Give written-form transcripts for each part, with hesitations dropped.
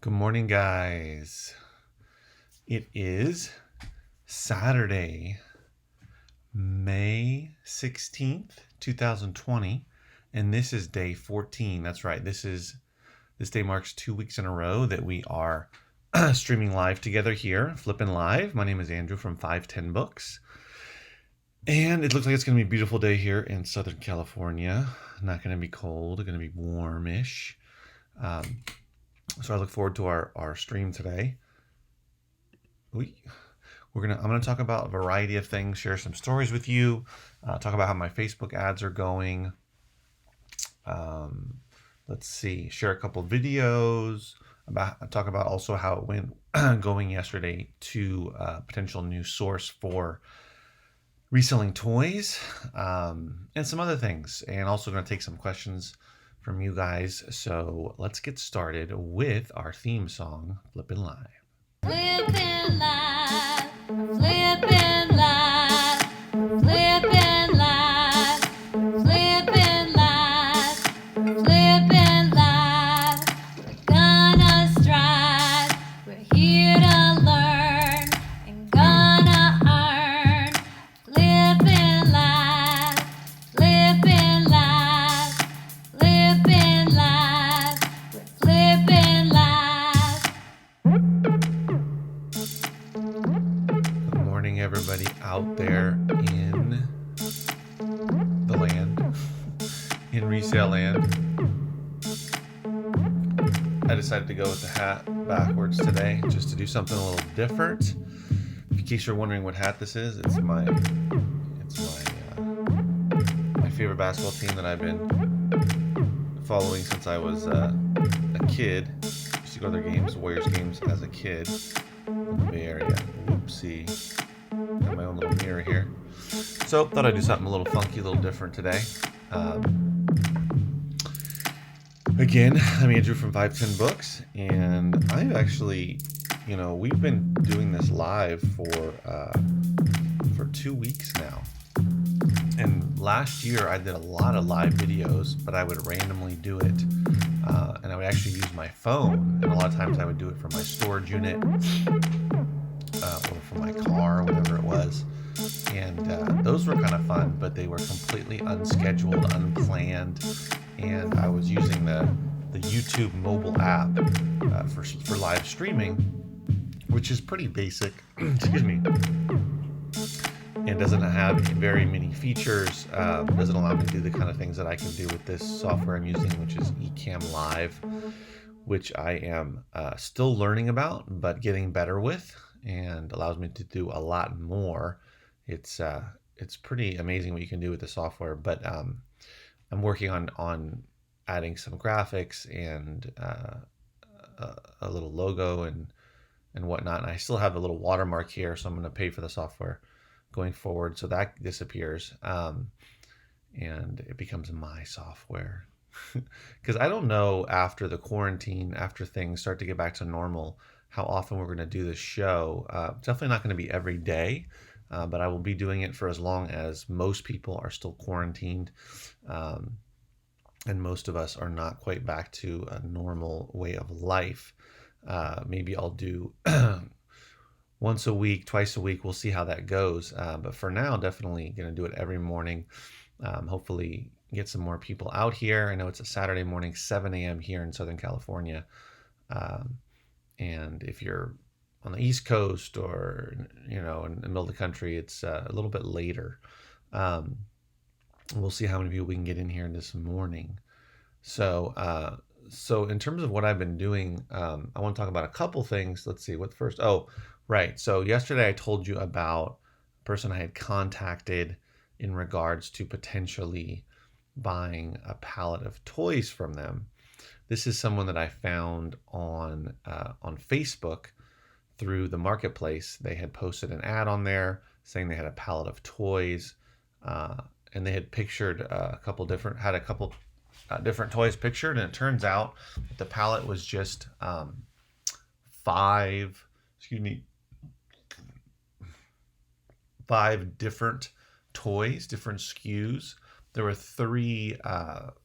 Good morning, guys. It is Saturday, May 16th, 2020, and this is day 14. That's right. This day marks 2 weeks in a row that we are streaming live together here, Flippin Live. My name is Andrew from 510 Books. And it looks like it's going to be a beautiful day here in Southern California. Not going to be cold, going to be warmish. So I look forward to our stream today. I'm gonna talk about a variety of things, share some stories with you, talk about how my Facebook ads are going. Share a couple of videos talk about also how it went going yesterday to a potential new source for reselling toys, and some other things, and also going to take some questions from you guys. So let's get started with our theme song, Flippin' Live. Flippin' live, flippin' live, flippin' live, flippin' live, flippin' live. We're gonna strive, we're here to learn and gonna earn. Flippin' live, flippin' live, flippin' live, we're flippin' live. Good morning, everybody out there in the land, in resale land. I decided to go with the hat backwards today, just to do something a little different. In case you're wondering what hat this is, it's my favorite basketball team that I've been following since I was a kid. Used to go to their games, Warriors games, as a kid in the Bay Area. Whoopsie. Got my own little mirror here. So thought I'd do something a little funky, a little different today. Again, I'm Andrew from 510 Books, and I've actually, we've been doing this live for 2 weeks now. And last year I did a lot of live videos, but I would randomly do it, and I would actually use my phone, and a lot of times I would do it from my storage unit or from my car, whatever it was. And those were kind of fun, but they were completely unscheduled, unplanned, and I was using the YouTube mobile app for live streaming, which is pretty basic. Excuse me. And doesn't have very many features. Doesn't allow me to do the kind of things that I can do with this software I'm using, which is Ecamm Live, which I am still learning about, but getting better with, and allows me to do a lot more. It's pretty amazing what you can do with the software, but I'm working on adding some graphics and a little logo and whatnot. And I still have a little watermark here, so I'm going to pay for the software going forward, so that disappears, and it becomes my software. Because I don't know, after the quarantine, after things start to get back to normal, how often we're going to do this show. Definitely not going to be every day, but I will be doing it for as long as most people are still quarantined, and most of us are not quite back to a normal way of life. Maybe I'll do once a week, twice a week. We'll see how that goes. But for now, definitely going to do it every morning. Hopefully get some more people out here. I know it's a Saturday morning, 7 a.m. here in Southern California. And if you're on the East Coast or, in the middle of the country, it's a little bit later. We'll see how many people we can get in here this morning. So in terms of what I've been doing, I want to talk about a couple things. Let's see, what first? Oh, right. So yesterday I told you about a person I had contacted in regards to potentially buying a pallet of toys from them. This is someone that I found on Facebook through the marketplace. They had posted an ad on there saying they had a pallet of toys, and they had pictured a couple different toys pictured, and it turns out that the pallet was just 5 different toys, different SKUs. There were 3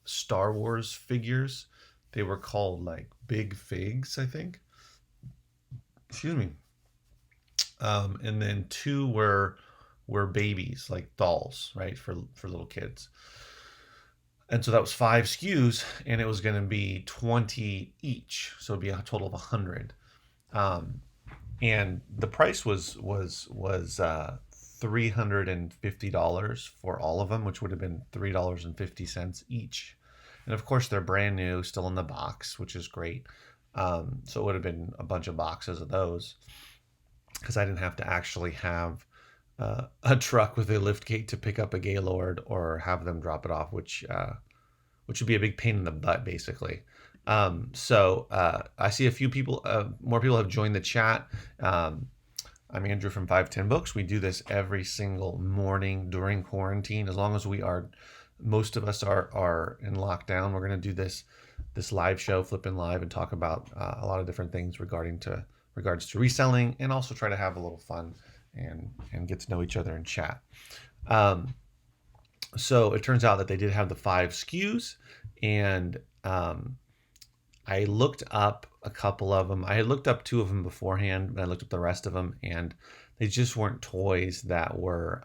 Star Wars figures. They were called like Big Figs, I think. excuse me. And then two were babies, like dolls, right, for little kids. And so that was 5 SKUs, and it was going to be 20 each, so it'd be a total of 100. Um, and the price was $350 for all of them, which would have been $3.50 each. And of course, they're brand new, still in the box, which is great. So it would have been a bunch of boxes of those because I didn't have to actually have a truck with a lift gate to pick up a Gaylord or have them drop it off, which would be a big pain in the butt, basically. I see a few people, more people have joined the chat. I'm Andrew from 510 Books. We do this every single morning during quarantine. As long as most of us are in lockdown, we're going to do this live show, Flippin Live, and talk about a lot of different things regards to reselling, and also try to have a little fun and get to know each other and chat. So it turns out that they did have the 5 SKUs, and I looked up a couple of them. I had looked up 2 of them beforehand, but I looked up the rest of them, and they just weren't toys that were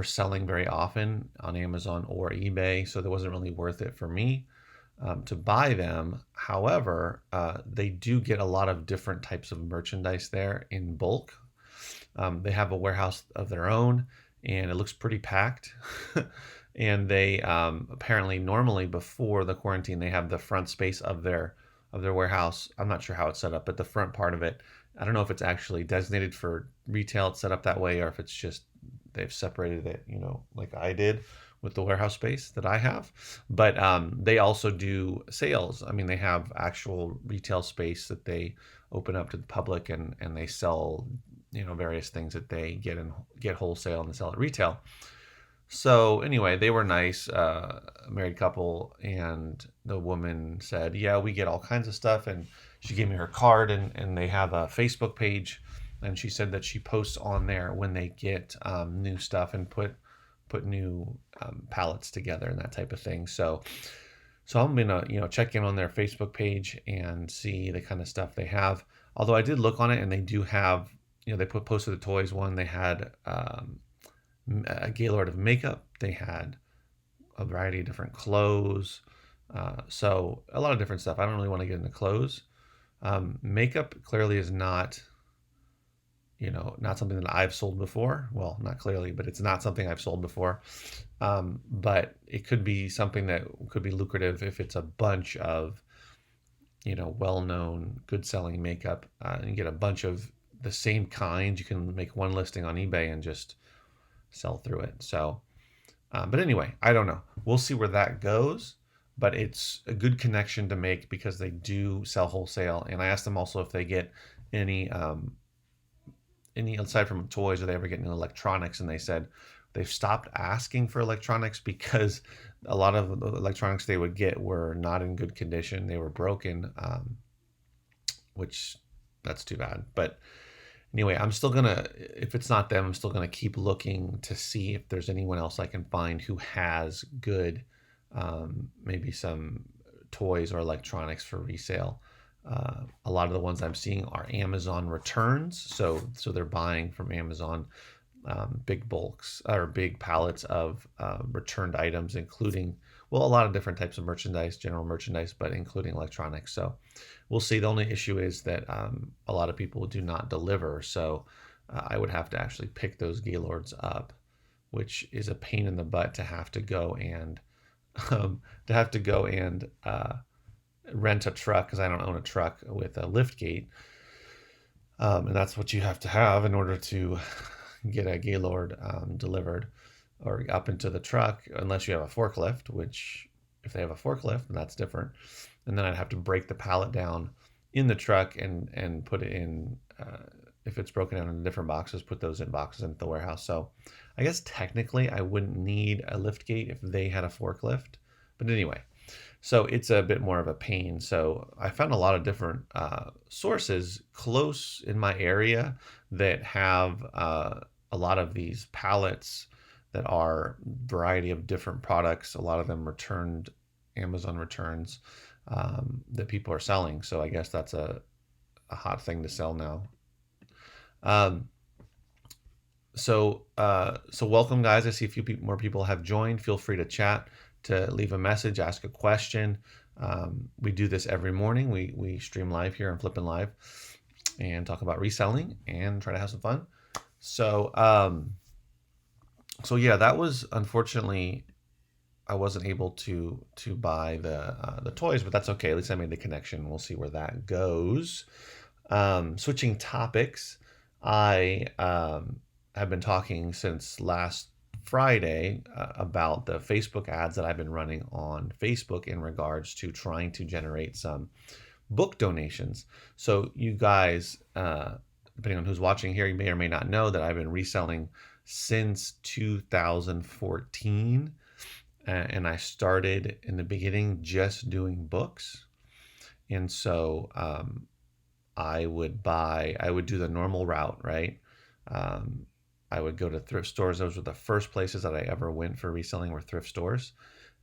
selling very often on Amazon or eBay, so it wasn't really worth it for me to buy them. However, they do get a lot of different types of merchandise there in bulk. They have a warehouse of their own, and it looks pretty packed. And they apparently normally before the quarantine, they have the front space of their warehouse. I'm not sure how it's set up, but the front part of it, I don't know if it's actually designated for retail, it's set up that way, or if it's just they've separated it, like I did with the warehouse space that I have. But they also do sales. I mean, they have actual retail space that they open up to the public, and they sell various things that they get wholesale and sell at retail. So anyway, they were nice, a married couple, and the woman said, "Yeah, we get all kinds of stuff," and she gave me her card, and they have a Facebook page, and she said that she posts on there when they get new stuff and put new pallets together and that type of thing. So I'm gonna check in on their Facebook page and see the kind of stuff they have. Although I did look on it, and they do have they posted the toys one. They had a Gaylord of makeup. They had a variety of different clothes. So a lot of different stuff. I don't really want to get into clothes. Makeup clearly is not something that I've sold before. Well, not clearly, but it's not something I've sold before. But it could be something that could be lucrative if it's a bunch of well-known, good-selling makeup. And you get a bunch of the same kind. You can make one listing on eBay and just sell through it. So, but anyway, I don't know. We'll see where that goes. But it's a good connection to make because they do sell wholesale. And I asked them also if they get any aside from toys, or they ever get any electronics, and they said they've stopped asking for electronics because a lot of the electronics they would get were not in good condition. They were broken, which that's too bad. But anyway, I'm still gonna, if it's not them, I'm still gonna keep looking to see if there's anyone else I can find who has good, maybe some toys or electronics for resale. A lot of the ones I'm seeing are Amazon returns, so they're buying from Amazon big bulks or big pallets of returned items, including a lot of different types of merchandise, general merchandise, but including electronics. So we'll see. The only issue is that a lot of people do not deliver, so I would have to actually pick those Gaylords up, which is a pain in the butt to have to go and rent a truck, because I don't own a truck with a lift gate, and that's what you have to have in order to get a Gaylord delivered or up into the truck, unless you have a forklift, which if they have a forklift, then that's different. And then I'd have to break the pallet down in the truck and put it in, if it's broken down into different boxes, put those in boxes into the warehouse. So I guess technically I wouldn't need a lift gate if they had a forklift. But anyway, so it's a bit more of a pain. So I found a lot of different sources close in my area that have a lot of these pallets that are a variety of different products, a lot of them returned, Amazon returns, that people are selling. So I guess that's a a hot thing to sell now. Um, so welcome, guys. I see a few more people have joined. Feel free to chat, to leave a message, ask a question. We do this every morning. We stream live here on Flippin Live and talk about reselling and try to have some fun. So so yeah, that was, unfortunately, I wasn't able to buy the toys, but that's okay. At least I made the connection. We'll see where that goes. Switching topics, I have been talking since last Friday about the Facebook ads that I've been running on Facebook in regards to trying to generate some book donations. So you guys, depending on who's watching here, you may or may not know that I've been reselling since 2014. And I started in the beginning just doing books. And so I would do the normal route, right? Um, I would go to thrift stores. Those were the first places that I ever went for reselling, were thrift stores.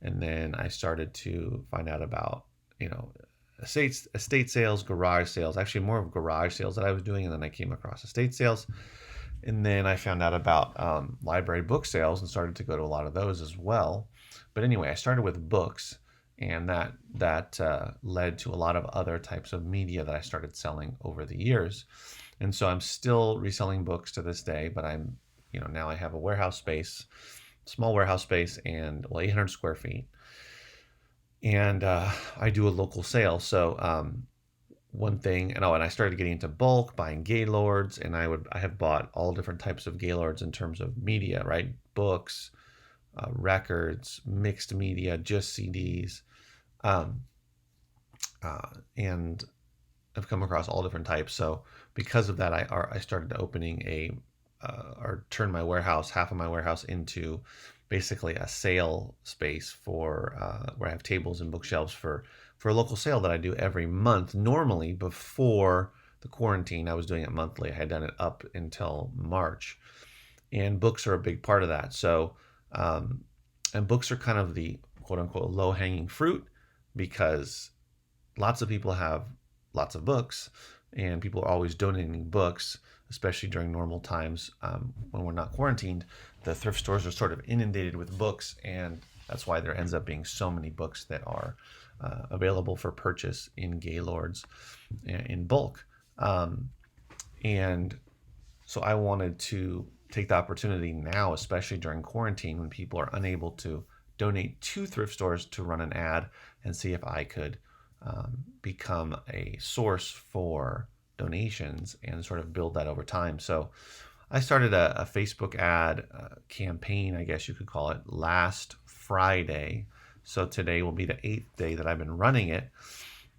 And then I started to find out about, estate sales, garage sales, actually more of garage sales that I was doing. And then I came across estate sales. And then I found out about library book sales and started to go to a lot of those as well. But anyway, I started with books, and that led to a lot of other types of media that I started selling over the years. And so I'm still reselling books to this day, but I'm, now I have a warehouse space, small warehouse space, and 800 square feet. And I do a local sale. So one thing, and I started getting into bulk, buying Gaylords, and I have bought all different types of Gaylords in terms of media, right? Books, records, mixed media, just CDs, and I've come across all different types. So because of that, I started opening or turned my warehouse, half of my warehouse, into basically a sale space for where I have tables and bookshelves for a local sale that I do every month. Normally, before the quarantine, I was doing it monthly. I had done it up until March, and books are a big part of that. So, and books are kind of the quote unquote low hanging fruit, because lots of people have lots of books, and people are always donating books, especially during normal times. When we're not quarantined, the thrift stores are sort of inundated with books, and that's why there ends up being so many books that are available for purchase in Gaylords in bulk. And so I wanted to take the opportunity now, especially during quarantine, when people are unable to donate to thrift stores, to run an ad and see if I could become a source for donations and sort of build that over time. So I started a Facebook ad campaign, I guess you could call it, last Friday. So today will be the 8th day that I've been running it.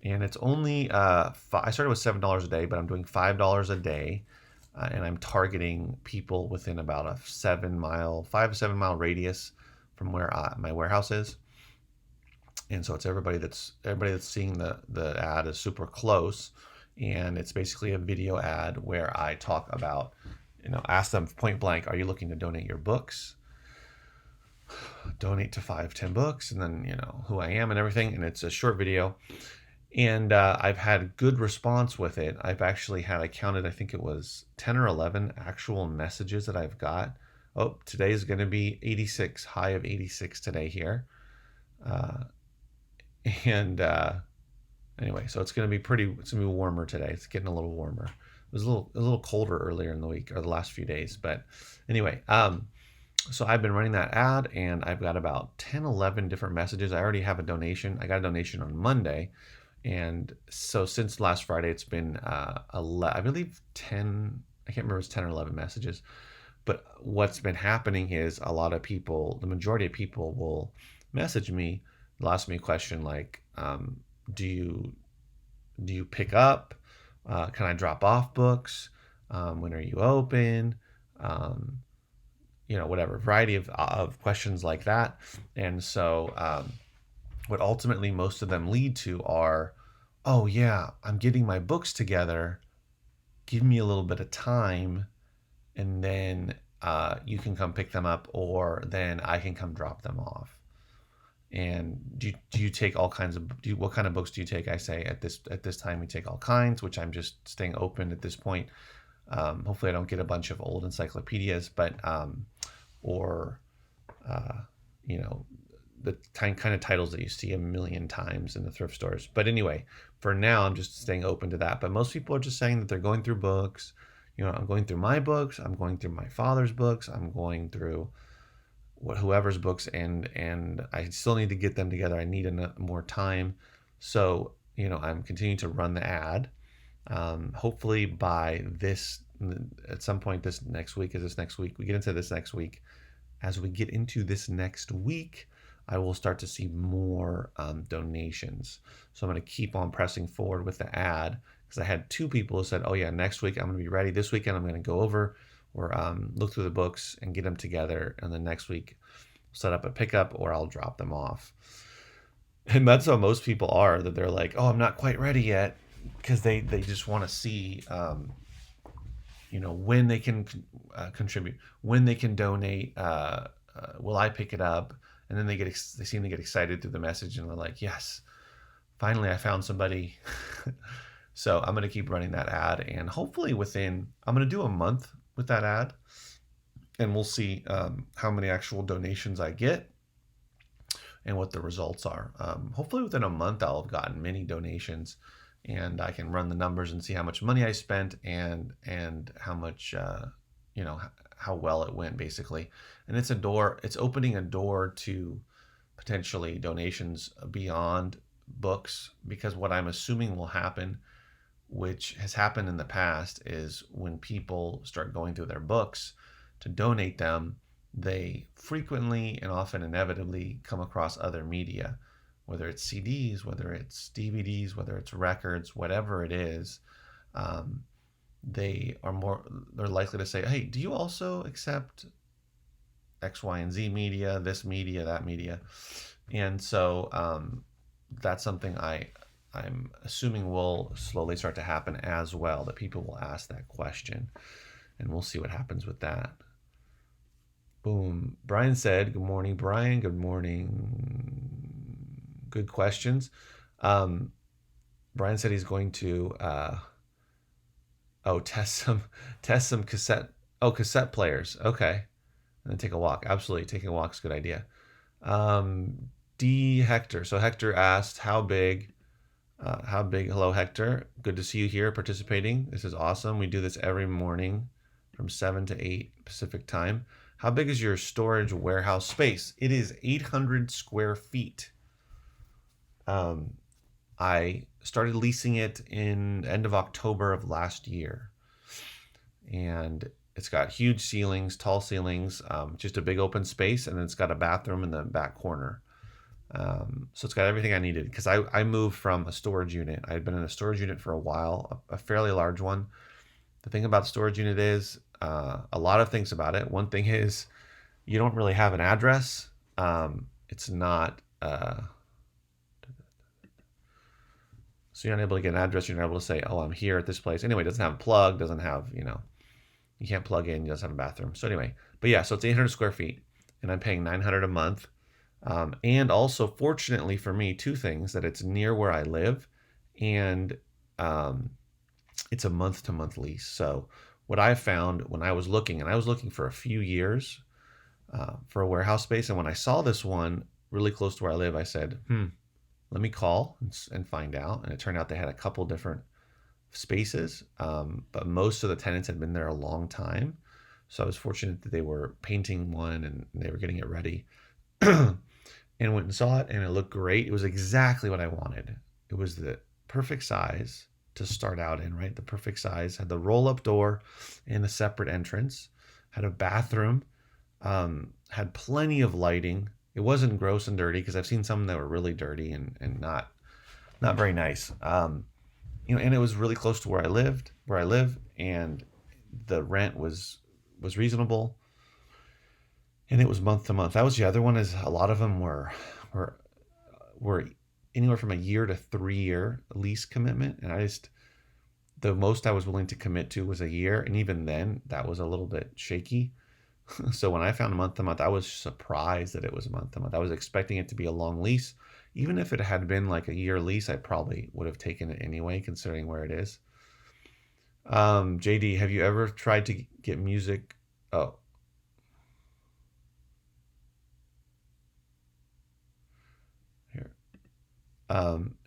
And it's only, I started with $7 a day, but I'm doing $5 a day. And I'm targeting people within about a 5 to 7 mile radius from where my warehouse is. And so it's everybody that's seeing the ad is super close. And it's basically a video ad where I talk about, ask them point blank, are you looking to donate your books? Donate to 5-10 books, and then, who I am and everything. And it's a short video. And I've had good response with it. I've actually I counted, I think it was 10 or 11 actual messages that I've got. Oh, today is going to be 86, high of 86 today here. Anyway, so it's going to be warmer today. It's getting a little warmer. It was a little colder earlier in the week, or the last few days. But anyway, so I've been running that ad, and I've got about 10, 11 different messages. I already have a donation. I got a donation on Monday. And so since last Friday, it's been, I believe 10, I can't remember if it's 10 or 11 messages. But what's been happening is the majority of people will message me. They'll ask me a question like, do you pick up? Can I drop off books? When are you open? Whatever, variety of questions like that. And so what ultimately most of them lead to are, oh yeah, I'm getting my books together. Give me a little bit of time, and then you can come pick them up, or then I can come drop them off. And do you take all kinds of what kind of books do you take? I say at this time we take all kinds, which I'm just staying open at this point. Hopefully I don't get a bunch of old encyclopedias, but or uh, you know, the kind of titles that you see a million times in the thrift stores. But anyway, for now, I'm just staying open to that. But most people are just saying that they're going through books. I'm going through my books. I'm going through my father's books. I'm going through whoever's books, and I still need to get them together. I need more time. So, I'm continuing to run the ad. Hopefully by at some point this next week, we get into this next week, as we get into this next week, I will start to see more donations. So I'm going to keep on pressing forward with the ad, because I had 2 people who said, oh yeah, next week I'm going to be ready. This weekend I'm going to go over or look through the books and get them together. And then next week set up a pickup, or I'll drop them off. And that's how most people are, that they're like, oh, I'm not quite ready yet, because they just want to see when they can contribute, when they can donate, will I pick it up? And then they seem to get excited through the message, and they're like, yes, finally I found somebody. So I'm going to keep running that ad, and hopefully I'm going to do a month with that ad, and we'll see how many actual donations I get and what the results are. Hopefully within a month I'll have gotten many donations, and I can run the numbers and see how much money I spent and how much how well it went, basically. And it's opening a door to potentially donations beyond books, because what I'm assuming will happen, which has happened in the past, is when people start going through their books to donate them, they frequently and often inevitably come across other media, whether it's CDs, whether it's DVDs, whether it's records, whatever it is. They're likely to say, hey, do you also accept X, Y, and Z media, this media, that media? And so that's something I'm assuming will slowly start to happen as well, that people will ask that question, and we'll see what happens with that. Boom. Brian said, good morning, Brian. Good morning. Good questions. Brian said he's going to test some cassette players. Okay. And then take a walk. Absolutely. Taking a walk's a good idea. D Hector. So Hector asked, how big? Hello, Hector. Good to see you here participating. This is awesome. We do this every morning from 7 to 8 Pacific time. How big is your storage warehouse space? It is 800 square feet. I started leasing it in end of October of last year. And it's got huge ceilings, tall ceilings, just a big open space, and then it's got a bathroom in the back corner. So it's got everything I needed, because I moved from a storage unit. I had been in a storage unit for a while, a fairly large one. The thing about the storage unit is a lot of things about it. One thing is you don't really have an address. It's not... So you're not able to get an address. You're not able to say, oh, I'm here at this place. Anyway, it doesn't have a plug, doesn't have, you can't plug in, it doesn't have a bathroom. So anyway, but yeah, so it's 800 square feet, and I'm paying $900 a month. And also, fortunately for me, 2 things: that it's near where I live, and it's a month-to-month lease. So what I found when I was looking, and I was looking for a few years for a warehouse space, and when I saw this one really close to where I live, I said, let me call and find out. And it turned out they had a couple different spaces, but most of the tenants had been there a long time. So I was fortunate that they were painting one and they were getting it ready. And went and saw it, and it looked great. It was exactly what I wanted. It was the perfect size to start out in, right? The perfect size. Had the roll-up door and a separate entrance. Had a bathroom. Had plenty of lighting. It wasn't gross and dirty, because I've seen some that were really dirty and not very nice. And it was really close to where I live, and the rent was reasonable. And it was month to month. That was the other one, is a lot of them were anywhere from a year to 3-year lease commitment. And the most I was willing to commit to was a year. And even then that was a little bit shaky. So when I found month to month, I was surprised that it was month to month. I was expecting it to be a long lease. Even if it had been like a year lease, I probably would have taken it anyway, considering where it is. JD, have you ever tried to get music? Oh, here.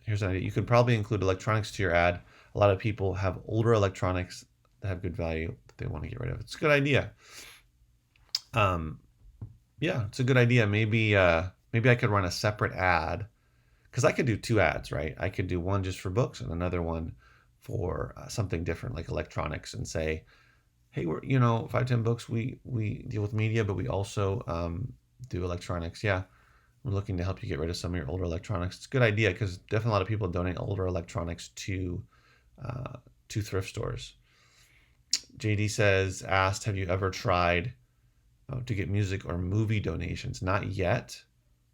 Here's an idea. You could probably include electronics to your ad. A lot of people have older electronics that have good value that they want to get rid of. It's a good idea. Um, yeah, it's a good idea. Maybe I could run a separate ad because I could do two ads, right? I could do one just for books and another one for something different like electronics, and say, hey, we're 510 books. We deal with media, but we also do electronics. Yeah, we're looking to help you get rid of some of your older electronics. It's a good idea because definitely a lot of people donate older electronics uh, to thrift stores. JD says, asked, have you ever tried to get music or movie donations? Not yet,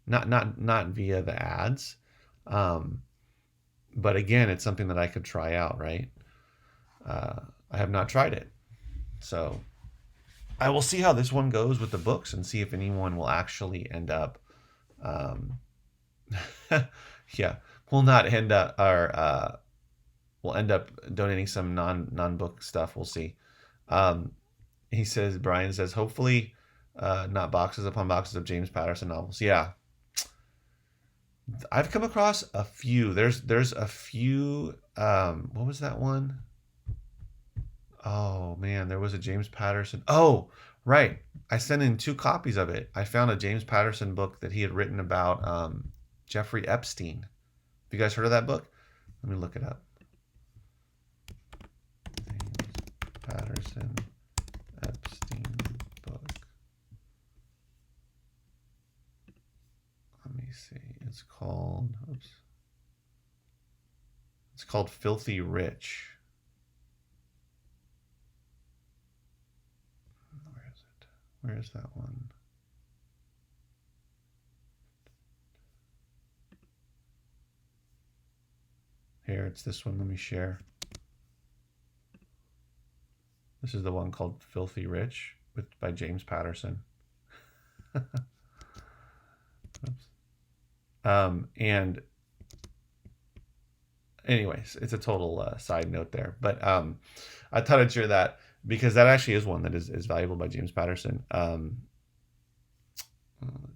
not via the ads, um, but again, it's something that I could try out, right? Uh, I have not tried it, so I will see how this one goes with the books and see if anyone will actually end up. Um, yeah, we'll not end up, or we'll end up donating some non book stuff. We'll see. Um, he says, Brian says, hopefully, not boxes upon boxes of James Patterson novels. Yeah, I've come across a few. There's a few. What was that one? Oh man, there was a James Patterson. Oh, right. I sent in two copies of it. I found a James Patterson book that he had written about Jeffrey Epstein. Have you guys heard of that book? Let me look it up. James Patterson Epstein book. Let me see. It's called. Oops. It's called Filthy Rich. Where is it? Where is that one? Here, it's this one. Let me share. This is the one called Filthy Rich by James Patterson. And anyways, it's a total side note there. But I thought I'd share that because that actually is one that is valuable by James Patterson. Let's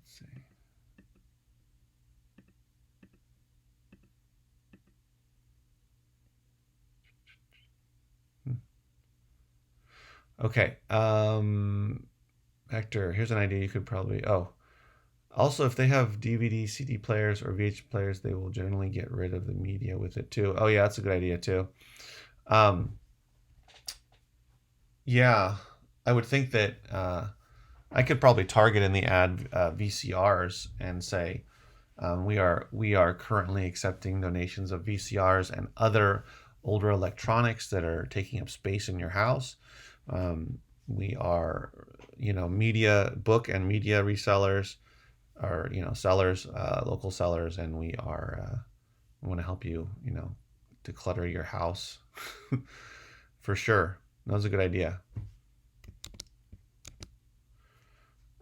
see. Okay. Hector, here's an idea you could probably. Oh, also, if they have DVD, CD players, or VH players, they will generally get rid of the media with it too. Oh, yeah, that's a good idea too. Um, yeah, I would think that I could probably target in the ad VCRs and say we are currently accepting donations of VCRs and other older electronics that are taking up space in your house. We are, media book and media resellers, or sellers, local sellers, and we want to help you, declutter your house for sure. That was a good idea.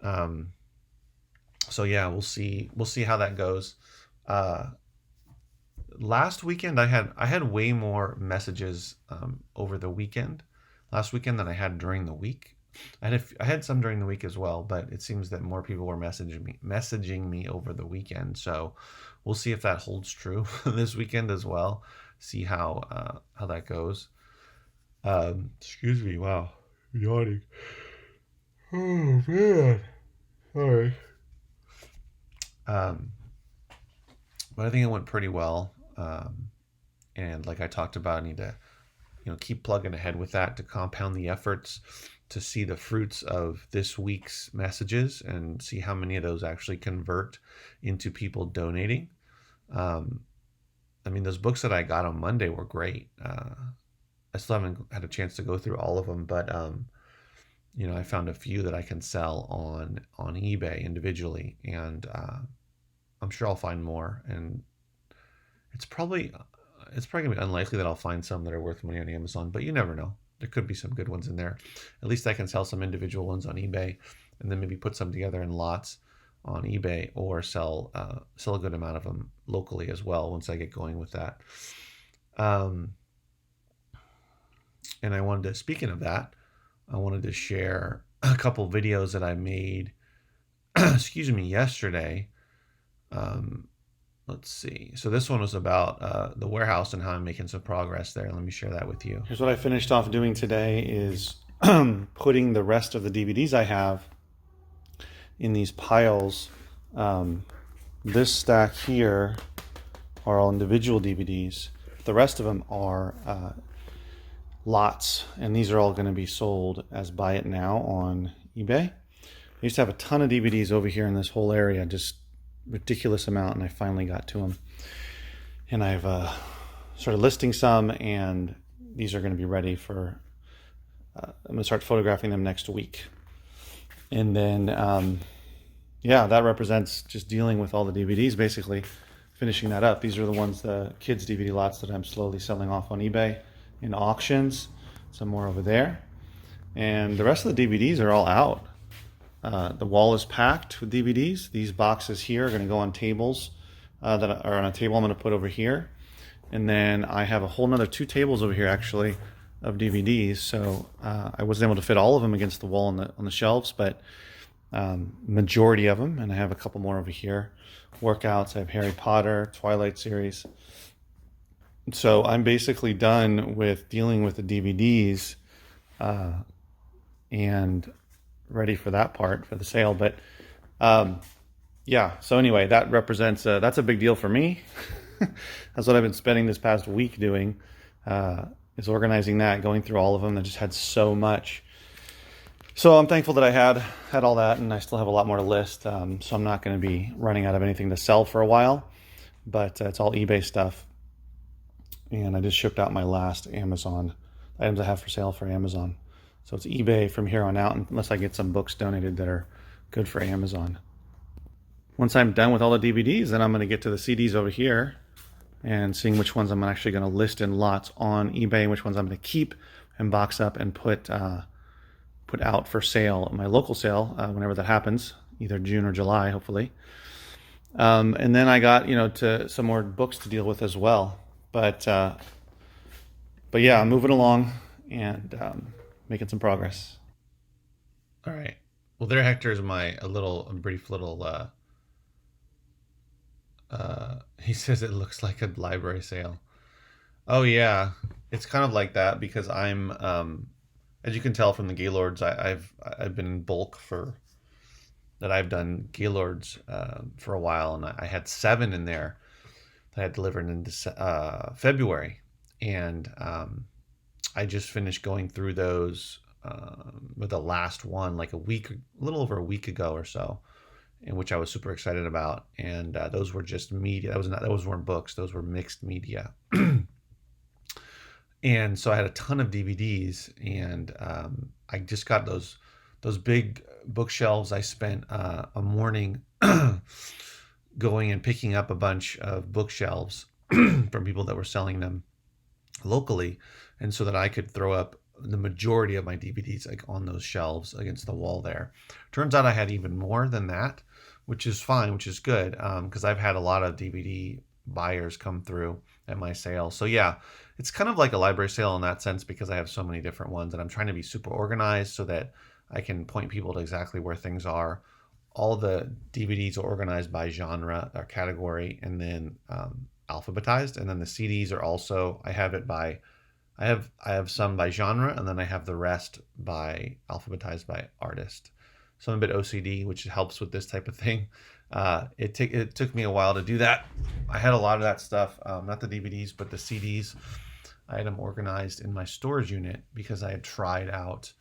So yeah, we'll see how that goes. Uh, Last weekend I had way more messages over the weekend last weekend than I had during the week. I had some during the week as well, but it seems that more people were messaging me over the weekend. So we'll see if that holds true this weekend as well. See how that goes. Excuse me. Wow, yawning. Oh man, sorry. Um, but I think it went pretty well. And like I talked about, I need to keep plugging ahead with that to compound the efforts to see the fruits of this week's messages and see how many of those actually convert into people donating. Um, I mean, those books that I got on Monday were great. I still haven't had a chance to go through all of them, but I found a few that I can sell on eBay individually, and I'm sure I'll find more. And it's probably gonna be unlikely that I'll find some that are worth money on Amazon, but you never know. there could be some good ones in there. At least I can sell some individual ones on eBay, and then maybe put some together in lots on eBay, or sell a good amount of them locally as well once I get going with that. And I wanted to, speaking of that, I wanted to share a couple videos that I made, excuse me, yesterday. Let's see. So this one was about the warehouse and how I'm making some progress there. Let me share that with you. Here's what I finished off doing today is putting the rest of the DVDs I have in these piles. This stack here are all individual DVDs. The rest of them are lots, and these are all going to be sold as buy it now on eBay. I used to have a ton of DVDs over here in this whole area, just ridiculous amount, and I finally got to them. And I've started listing some, and these are going to be ready for, I'm going to start photographing them next week. And then, yeah, that represents just dealing with all the DVDs, basically finishing that up. These are the ones, the kids DVD lots that I'm slowly selling off on eBay in auctions. Some more over there. And the rest of the DVDs are all out. The wall is packed with DVDs. These boxes here are going to go on tables that are on a table I'm going to put over here. And then I have a whole nother 2 tables over here actually of DVDs. So I wasn't able to fit all of them against the wall on the shelves, but majority of them. And I have a couple more over here. Workouts. I have Harry Potter, Twilight series. So I'm basically done with dealing with the DVDs and ready for that part for the sale. But yeah, so anyway, that represents that's a big deal for me. That's what I've been spending this past week doing, is organizing that, going through all of them. I just had so much. So I'm thankful that I had all that, and I still have a lot more to list. So I'm not going to be running out of anything to sell for a while, but it's all eBay stuff. And I just shipped out my last Amazon items I have for sale for Amazon. So it's eBay from here on out, unless I get some books donated that are good for Amazon. Once I'm done with all the DVDs, then I'm going to get to the CDs over here and seeing which ones I'm actually going to list in lots on eBay and which ones I'm going to keep and box up and put out for sale at my local sale whenever that happens, either June or July, hopefully. And then I got, to some more books to deal with as well. But yeah, I'm moving along and making some progress. All right. Well, there, Hector, is a brief little. He says it looks like a library sale. Oh yeah, it's kind of like that because I'm, as you can tell from the Gaylords, I've been in bulk I've done Gaylords for a while, and I had 7 in there that I had delivered in February, and I just finished going through those with the last one like a little over a week ago or so, in which I was super excited about, and those were just media. Those weren't books; those were mixed media. And so I had a ton of DVDs, and I just got those big bookshelves. I spent a morning going and picking up a bunch of bookshelves from people that were selling them locally, and so that I could throw up the majority of my DVDs like on those shelves against the wall there. Turns out I had even more than that, which is fine, which is good, because I've had a lot of DVD buyers come through at my sale. So yeah, it's kind of like a library sale in that sense because I have so many different ones, and I'm trying to be super organized so that I can point people to exactly where things are. All the DVDs are organized by genre or category, and then alphabetized. And then the CDs are also, I have some by genre, and then I have the rest by alphabetized by artist. So I'm a bit OCD, which helps with this type of thing. It took me a while to do that. I had a lot of that stuff, not the DVDs, but the CDs. I had them organized in my storage unit because I had tried out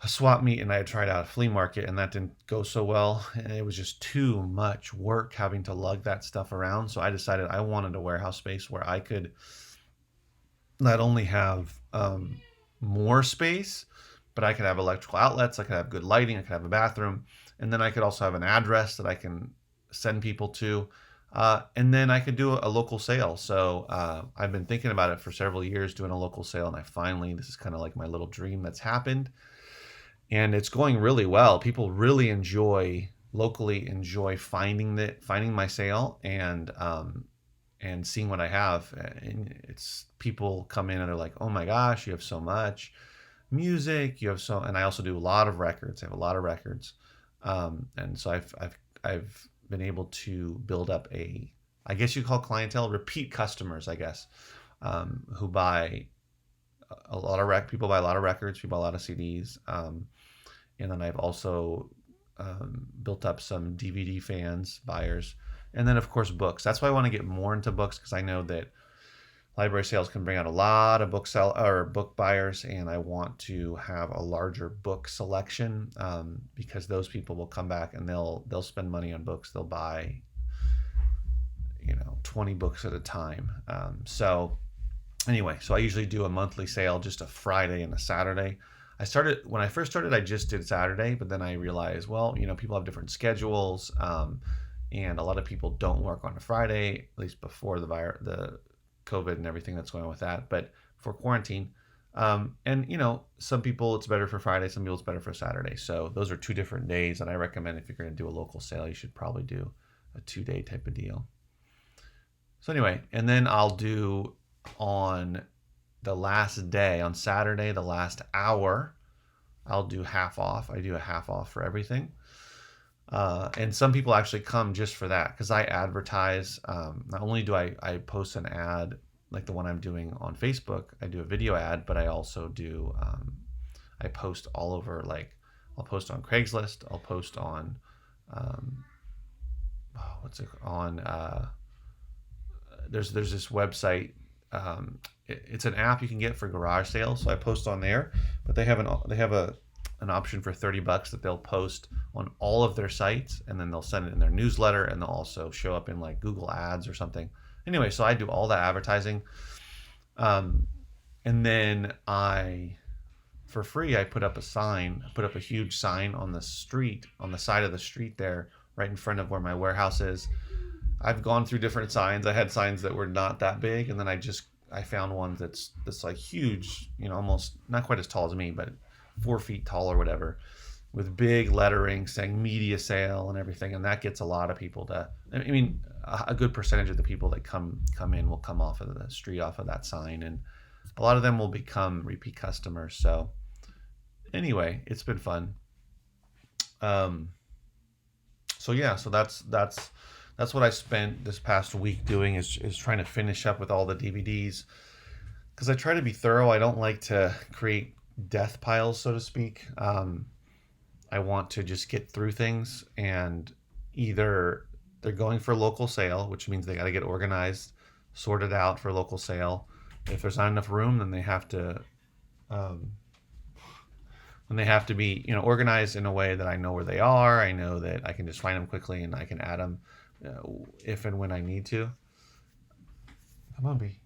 a swap meet and I had tried out a flea market, and that didn't go so well. And it was just too much work having to lug that stuff around. So I decided I wanted a warehouse space where I could not only have more space, but I could have electrical outlets, I could have good lighting, I could have a bathroom, and then I could also have an address that I can send people to. And then I could do a local sale. So I've been thinking about it for several years, doing a local sale, and this is kind of like my little dream that's happened, and it's going really well. People really locally enjoy finding my sale and seeing what I have. And it's people come in and they're like, "Oh my gosh, you have so much music, you have so," and I also do a lot of records. I have a lot of records, and so I've been able to build up I guess you call clientele, repeat customers, I guess, who buy a lot of people buy a lot of records, people buy a lot of CDs, and then I've also built up some DVD fans, buyers, and then of course books. That's why I want to get more into books, because I know that library sales can bring out a lot of book buyers, and I want to have a larger book selection, because those people will come back and they'll spend money on books. They'll buy 20 books at a time. So anyway, so I usually do a monthly sale, just a Friday and a Saturday. When I first started, I just did Saturday, but then I realized, well, people have different schedules, and a lot of people don't work on a Friday, at least before the COVID and everything that's going on with that, but for quarantine. And some people it's better for Friday, some people it's better for Saturday. So those are two different days, and I recommend if you're going to do a local sale, you should probably do a 2-day type of deal. So anyway, and then I'll do on the last day, on Saturday, the last hour, I'll do half off. I do a half off for everything. And some people actually come just for that, because I advertise. Not only do I post an ad like the one I'm doing on Facebook, I do a video ad, but I also do, I post all over, like I'll post on Craigslist, I'll post on, there's this website, it's an app you can get for garage sales, so I post on there, but they have an option for $30 that they'll post on all of their sites, and then they'll send it in their newsletter, and they'll also show up in like Google Ads or something. Anyway, so I do all the advertising, and then for free, I put up a huge sign on the street, on the side of the street there, right in front of where my warehouse is. I've gone through different signs. I had signs that were not that big, and then I found one that's like huge, almost not quite as tall as me, but 4 feet tall or whatever, with big lettering saying media sale and everything, and that gets a lot of people a good percentage of the people that come in will come off of the street, off of that sign, and a lot of them will become repeat customers. So anyway, it's been fun. So yeah, so that's what I spent this past week doing, is trying to finish up with all the DVDs, because I try to be thorough. I don't like to create death piles, so to speak. I want to just get through things, and either they're going for local sale, which means they got to get organized, sorted out for local sale. If there's not enough room, then they have to be organized in a way that I know where they are. I know that I can just find them quickly, and I can add them if and when I need to. Come on, B.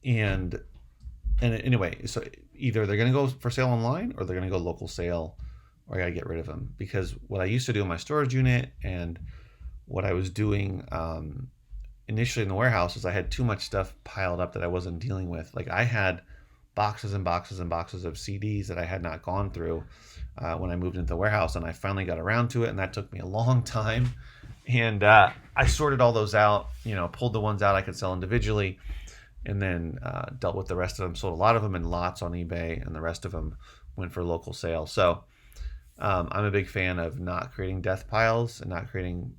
And anyway, so either they're going to go for sale online, or they're going to go local sale, or I got to get rid of them. Because what I used to do in my storage unit, and what I was doing initially in the warehouse, is I had too much stuff piled up that I wasn't dealing with. Like I had boxes and boxes and boxes of CDs that I had not gone through when I moved into the warehouse, and I finally got around to it, and that took me a long time. And I sorted all those out, pulled the ones out I could sell individually, and then dealt with the rest of them. Sold a lot of them in lots on eBay, and the rest of them went for local sale. So I'm a big fan of not creating death piles, and not creating,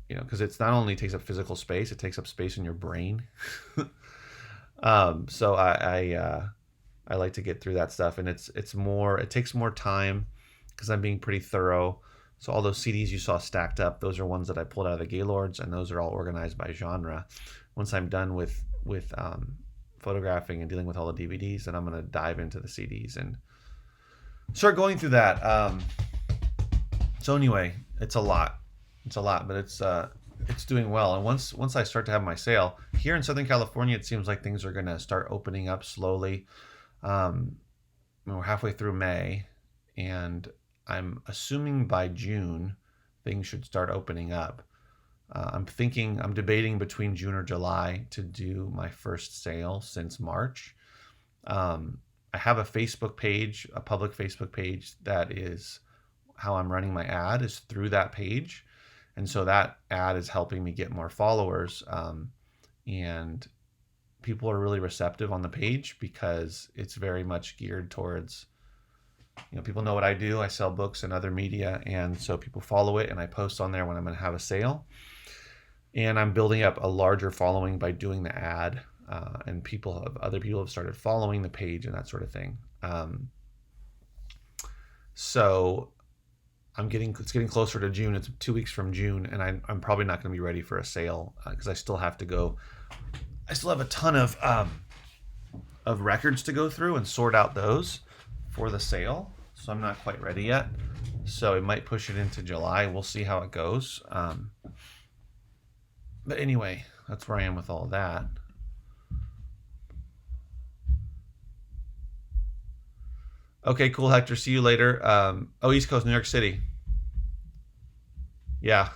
because it's not only takes up physical space, it takes up space in your brain. So I like to get through that stuff, and it takes more time, because I'm being pretty thorough. So all those CDs you saw stacked up, those are ones that I pulled out of the Gaylords, and those are all organized by genre. Once I'm done with photographing and dealing with all the DVDs, then I'm going to dive into the CDs and start going through that. So anyway, it's a lot, but it's doing well. And once I start to have my sale here in Southern California, it seems like things are going to start opening up slowly. We're halfway through May, and I'm assuming by June things should start opening up. I'm debating between June or July to do my first sale since March. I have a Facebook page, a public Facebook page, that is how I'm running my ad, is through that page. And so that ad is helping me get more followers. And people are really receptive on the page because it's very much geared towards, people know what I do. I sell books and other media. And so people follow it, and I post on there when I'm going to have a sale. And I'm building up a larger following by doing the ad. And other people have started following the page and that sort of thing. So it's getting closer to June. It's 2 weeks from June, and I'm probably not going to be ready for a sale because I still have a ton of records to go through and sort out those for the sale. So I'm not quite ready yet. So it might push it into July. We'll see how it goes. But anyway, that's where I am with all of that. Okay, cool, Hector. See you later. East Coast, New York City. Yeah.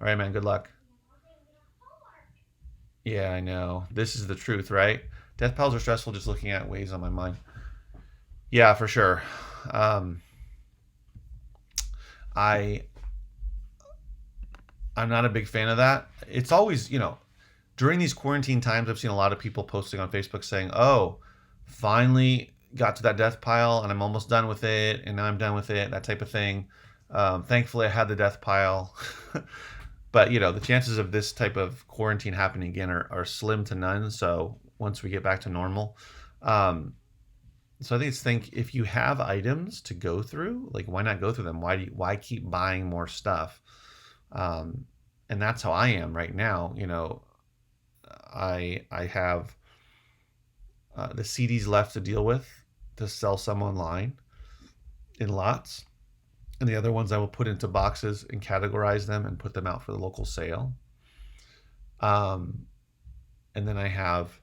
All right, man. Good luck. Yeah, I know. This is the truth, right? Death piles are stressful. Just looking at weighs on my mind. Yeah, for sure. I'm not a big fan of that. It's always, during these quarantine times, I've seen a lot of people posting on Facebook saying, "Oh, finally got to that death pile and I'm almost done with it, and now I'm done with it," that type of thing. Thankfully, I had the death pile. But, the chances of this type of quarantine happening again are slim to none. So once we get back to normal. So I think if you have items to go through, like, why not go through them? Why keep buying more stuff? And that's how I am right now. I have the CDs left to deal with, to sell some online in lots. And the other ones I will put into boxes and categorize them and put them out for the local sale. And then I have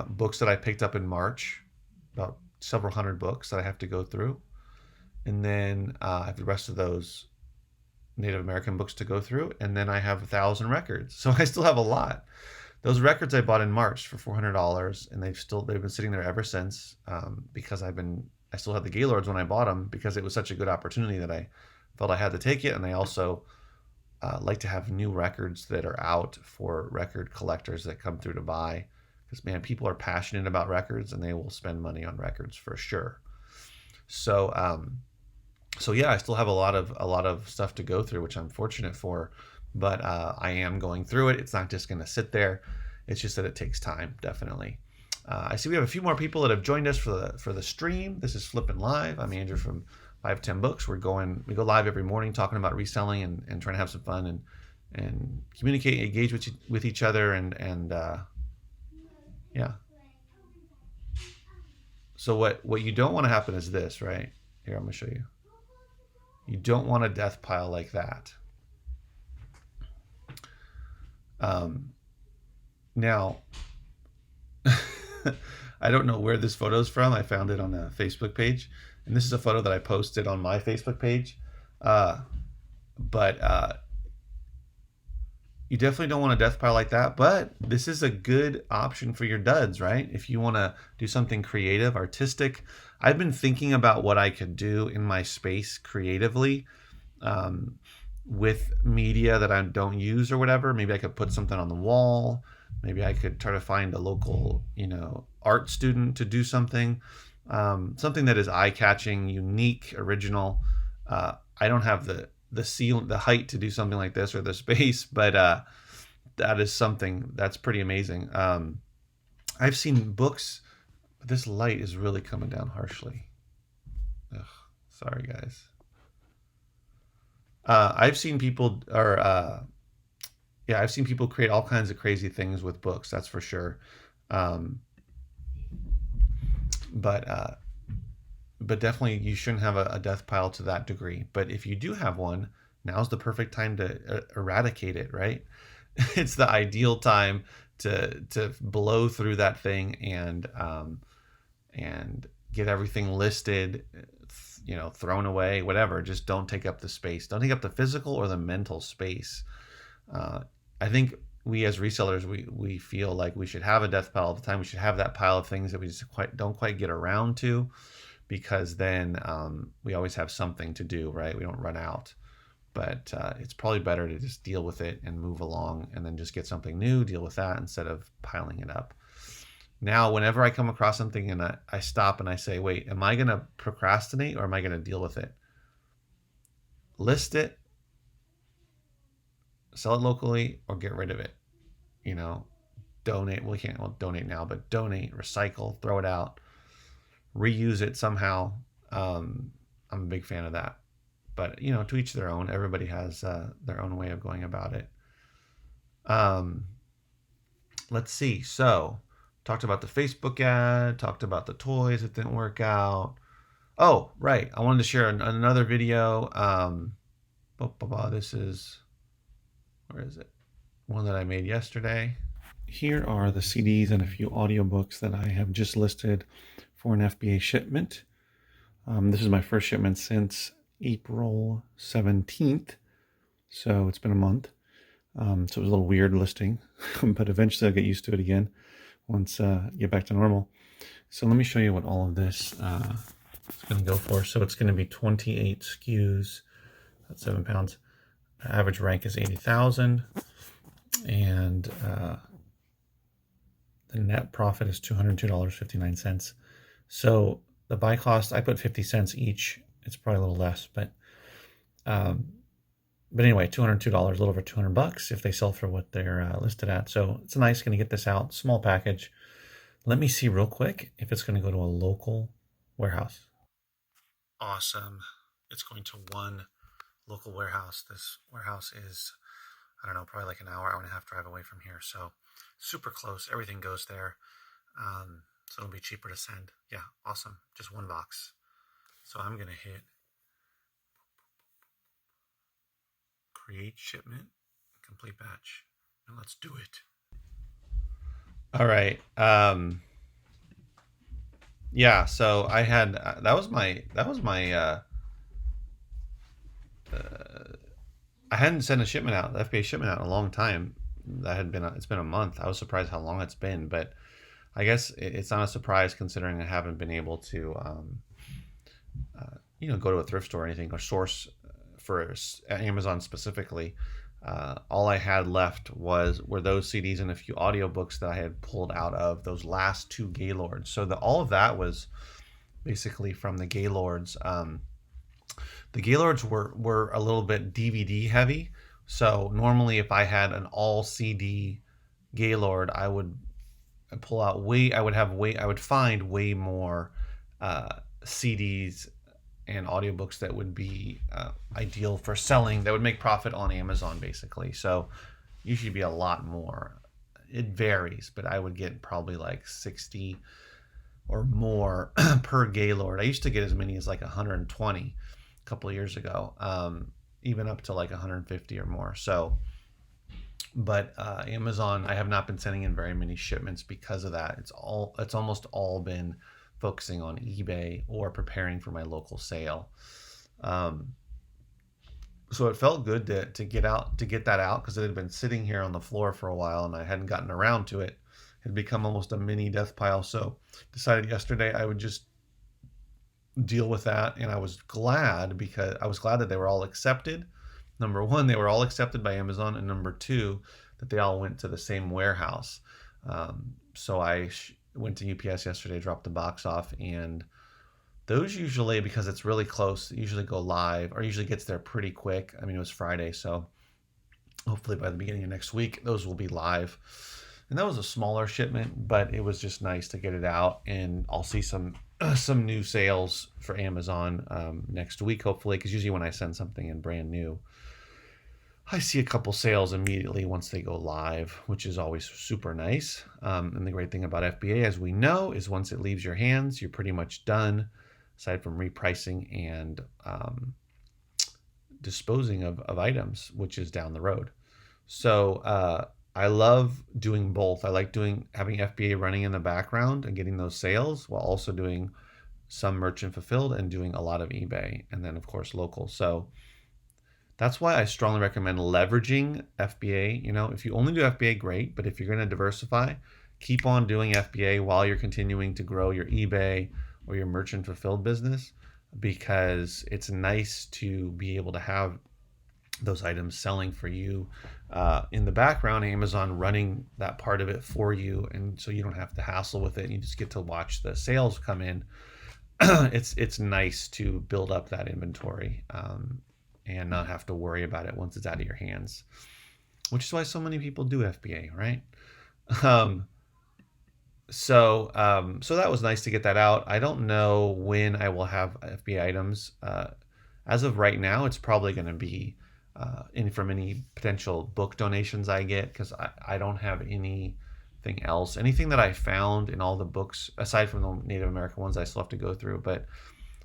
books that I picked up in March, about several hundred books that I have to go through. And then I have the rest of those Native American books to go through. And then I have 1,000 records. So I still have a lot. Those records I bought in March for $400, and they've been sitting there ever since, because I still had the Gaylords when I bought them, because it was such a good opportunity that I felt I had to take it. And I also like to have new records that are out for record collectors that come through to buy, because, man, people are passionate about records and they will spend money on records for sure. So yeah, I still have a lot of stuff to go through, which I'm fortunate for, but I am going through it. It's not just going to sit there. It's just that it takes time, definitely. I see we have a few more people that have joined us for the stream. This is Flippin Live. I'm Andrew from 510 Books. We go live every morning talking about reselling and trying to have some fun and communicate, engage with each other, and yeah. So what you don't want to happen is this, right? Here, I'm going to show you. You don't want a death pile like that. Now, I don't know where this photo is from. I found it on a Facebook page, and this is a photo that I posted on my Facebook page. But you definitely don't want a death pile like that, but this is a good option for your duds, right? If you want to do something creative, artistic. I've been thinking about what I could do in my space creatively, with media that I don't use or whatever. Maybe I could put something on the wall. Maybe I could try to find a local, art student to do something that is eye-catching, unique, original. I don't have the height to do something like this, or the space, but that is something that's pretty amazing. I've seen books. This light is really coming down harshly. Ugh, sorry, guys. I've seen people I've seen people create all kinds of crazy things with books. That's for sure. But definitely you shouldn't have a death pile to that degree. But if you do have one, now's the perfect time to eradicate it, right? It's the ideal time to blow through that thing and get everything listed, thrown away, whatever. Just don't take up the space. Don't take up the physical or the mental space. I think we as resellers, we feel like we should have a death pile all the time. We should have that pile of things that we just don't quite get around to, because then we always have something to do, right? We don't run out. But it's probably better to just deal with it and move along, and then just get something new, deal with that instead of piling it up. Now, whenever I come across something and I stop and I say, wait, am I going to procrastinate or am I going to deal with it? List it, sell it locally, or get rid of it. Donate. Well, we can't donate now, but donate, recycle, throw it out, reuse it somehow. I'm a big fan of that. But, to each their own. Everybody has their own way of going about it. Let's see. So, talked about the Facebook ad, talked about the toys that didn't work out. Oh, right. I wanted to share another video. This is, where is it? One that I made yesterday. Here are the CDs and a few audiobooks that I have just listed for an FBA shipment. This is my first shipment since April 17th. So it's been a month. So it was a little weird listing, but eventually I'll get used to it again once get back to normal. So let me show you what all of this is going to go for. So it's going to be 28 SKUs, that's 7 pounds. Average rank is 80,000, and the net profit is $202.59. So the buy cost, I put 50 cents each. It's probably a little less, but anyway, $202, a little over $200 if they sell for what they're listed at. So it's nice, going to get this out, small package. Let me see real quick if it's going to go to a local warehouse. Awesome. It's going to one local warehouse. This warehouse is, I don't know, probably like an hour and a half drive away from here. So super close. Everything goes there. So it'll be cheaper to send. Yeah, awesome. Just one box. So I'm going to hit create shipment, complete batch, and let's do it. All right. Yeah, so I had that was my I hadn't sent a shipment out, the FBA shipment out in a long time. It's been a month. I was surprised how long it's been, but I guess it's not a surprise considering I haven't been able to go to a thrift store or anything, or source for Amazon specifically. All I had left were those CDs and a few audiobooks that I had pulled out of those last 2 Gaylords. So all of that was basically from the Gaylords. The Gaylords were a little bit DVD heavy. So normally if I had an all CD Gaylord, I would find way more CDs and audiobooks that would be ideal for selling, that would make profit on Amazon basically. So usually be a lot more. It varies, but I would get probably like 60 or more per Gaylord. I used to get as many as like 120 a couple of years ago, even up to like 150 or more. So, but Amazon, I have not been sending in very many shipments because of that. It's almost all been focusing on eBay or preparing for my local sale. So it felt good to get that out, because it had been sitting here on the floor for a while and I hadn't gotten around to it. It had become almost a mini death pile. So decided yesterday I would just deal with that, and I was glad that they were all accepted. Number one, they were all accepted by Amazon, and number two, that they all went to the same warehouse. So I went to UPS yesterday, dropped the box off, and those usually, because it's really close, usually go live, or usually gets there pretty quick. I mean, it was Friday, so hopefully by the beginning of next week, those will be live. And that was a smaller shipment, but it was just nice to get it out, and I'll see some new sales for Amazon next week, hopefully, because usually when I send something in brand new, I see a couple sales immediately once they go live, which is always super nice. And the great thing about FBA, as we know, is once it leaves your hands, you're pretty much done, aside from repricing and disposing of items, which is down the road. So I love doing both. I like having FBA running in the background and getting those sales while also doing some merchant fulfilled, and doing a lot of eBay, and then of course local. So that's why I strongly recommend leveraging FBA. You know, if you only do FBA, great, but if you're going to diversify, keep on doing FBA while you're continuing to grow your eBay or your merchant fulfilled business, because it's nice to be able to have those items selling for you in the background, Amazon running that part of it for you, and so you don't have to hassle with it, and you just get to watch the sales come in. It's nice to build up that inventory, and not have to worry about it once it's out of your hands, which is why so many people do FBA, right? Um, so that was nice to get that out. I don't know when I will have FBA items. As of right now, it's probably going to be from any potential book donations I get, because I don't have anything else. Anything that I found in all the books, aside from the Native American ones, I still have to go through, but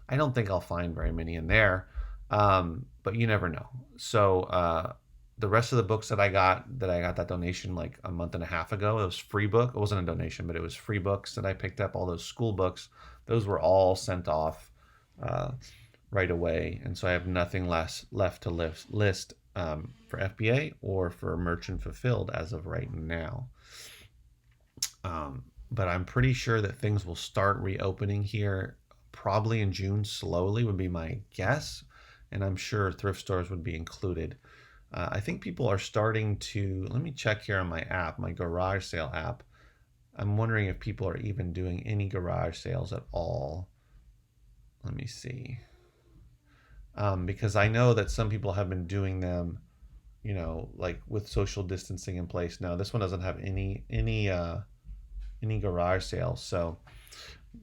I don't think I'll find very many in there. But you never know. So the rest of the books that I got that donation like a month and a half ago, it was free book. It wasn't a donation, but it was free books that I picked up. All those school books, those were all sent off right away, and so I have nothing left to list for FBA or for merchant fulfilled as of right now. But I'm pretty sure that things will start reopening here probably in June, slowly would be my guess, and I'm sure thrift stores would be included. I think people are starting to, let me check here on my app, my garage sale app. I'm wondering if people are even doing any garage sales at all. Let me see. Because I know that some people have been doing them, you know, like with social distancing in place. Now, this one doesn't have any garage sales, so